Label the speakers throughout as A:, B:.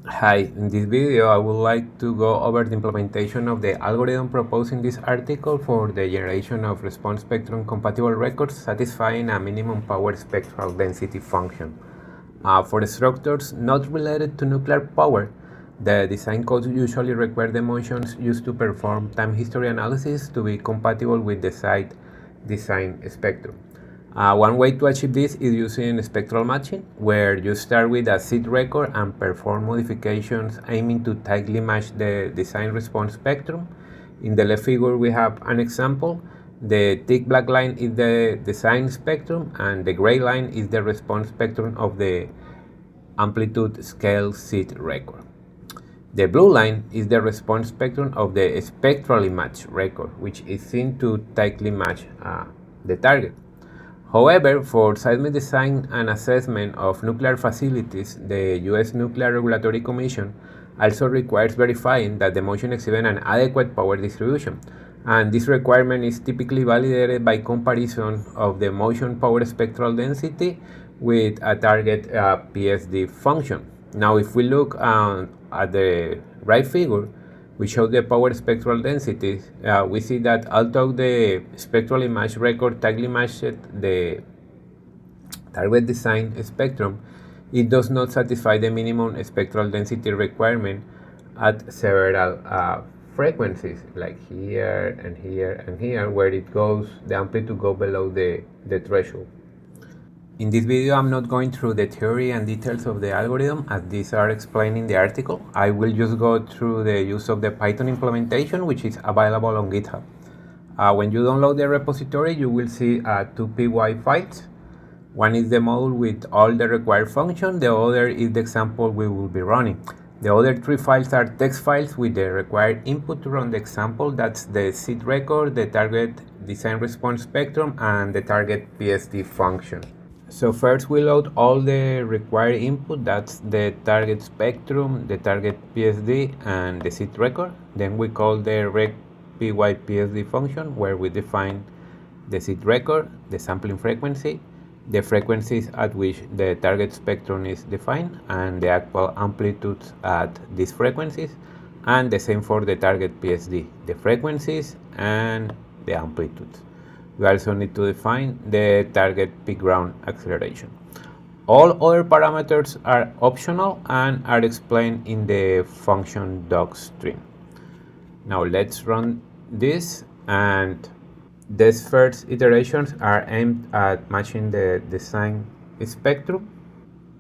A: Hi, in this video I would like to go over the implementation of the algorithm proposed in this article for the generation of response spectrum compatible records satisfying a minimum power spectral density function. For structures not related to nuclear power, the design codes usually require the motions used to perform time history analysis to be compatible with the cite design spectrum. One way to achieve this is using spectral matching, where you start with a seed record and perform modifications aiming to tightly match the design response spectrum. In the left figure, we have an example. The thick black line is the design spectrum, and the gray line is the response spectrum of the amplitude scale seed record. The blue line is the response spectrum of the spectrally matched record, which is seen to tightly match the target. However, for seismic design and assessment of nuclear facilities, the U.S. Nuclear Regulatory Commission also requires verifying that the motion exhibits an adequate power distribution, and this requirement is typically validated by comparison of the motion power spectral density with a target PSD function. Now, if we look at the right figure, we show the power spectral densities, we see that although the spectrally matched record tightly matched the target design spectrum, it does not satisfy the minimum spectral density requirement at several frequencies, like here and here and here, where the amplitude goes below the threshold. In this video, I'm not going through the theory and details of the algorithm as these are explained in the article. I will just go through the use of the Python implementation, which is available on GitHub. When you download the repository, you will see two PY files. One is the module with all the required functions. The other is the example we will be running. The other three files are text files with the required input to run the example. That's the seed record, the target design response spectrum, and the target PSD function. So first we load all the required input, that's the target spectrum, the target PSD, and the seed record. Then we call the ReqPyPSD function, where we define the seed record, the sampling frequency, the frequencies at which the target spectrum is defined, and the actual amplitudes at these frequencies, and the same for the target PSD, the frequencies and the amplitudes. We also need to define the target peak ground acceleration. All other parameters are optional and are explained in the function docstring. Now let's run this, and these first iterations are aimed at matching the design spectrum.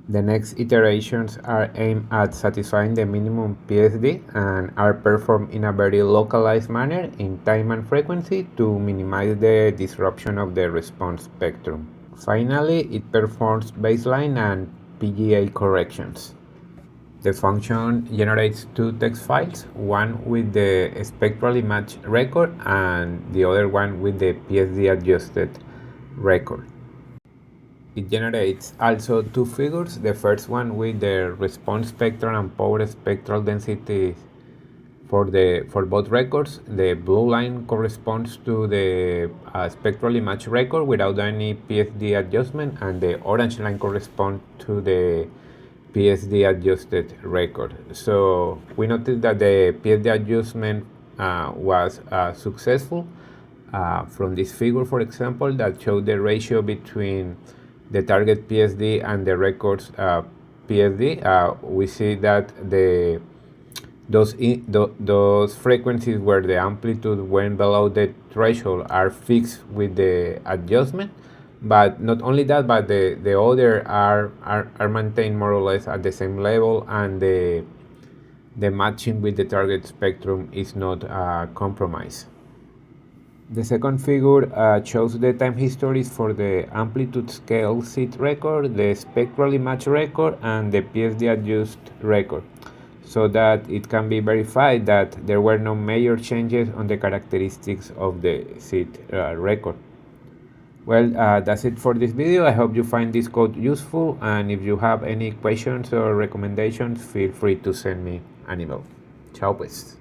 A: The next iterations are aimed at satisfying the minimum PSD and are performed in a very localized manner in time and frequency to minimize the disruption of the response spectrum. Finally, it performs baseline and PGA corrections. The function generates two text files, one with the spectrally matched record and the other one with the PSD adjusted record. It generates also two figures, the first one with the response spectrum and power spectral density for both records. The blue line corresponds to the spectrally matched record without any PSD adjustment, and the orange line corresponds to the PSD adjusted record. So we noticed that the PSD adjustment was successful from this figure, for example, that showed the ratio between the target PSD and the record's PSD. We see that those frequencies where the amplitude went below the threshold are fixed with the adjustment, but not only that, but the other are maintained more or less at the same level, and the matching with the target spectrum is not compromised. The second figure shows the time histories for the amplitude scale seed record, the spectrally matched record, and the PSD adjusted record, so that it can be verified that there were no major changes on the characteristics of the seed record. Well, that's it for this video. I hope you find this code useful, and if you have any questions or recommendations, feel free to send me an email. Ciao pues.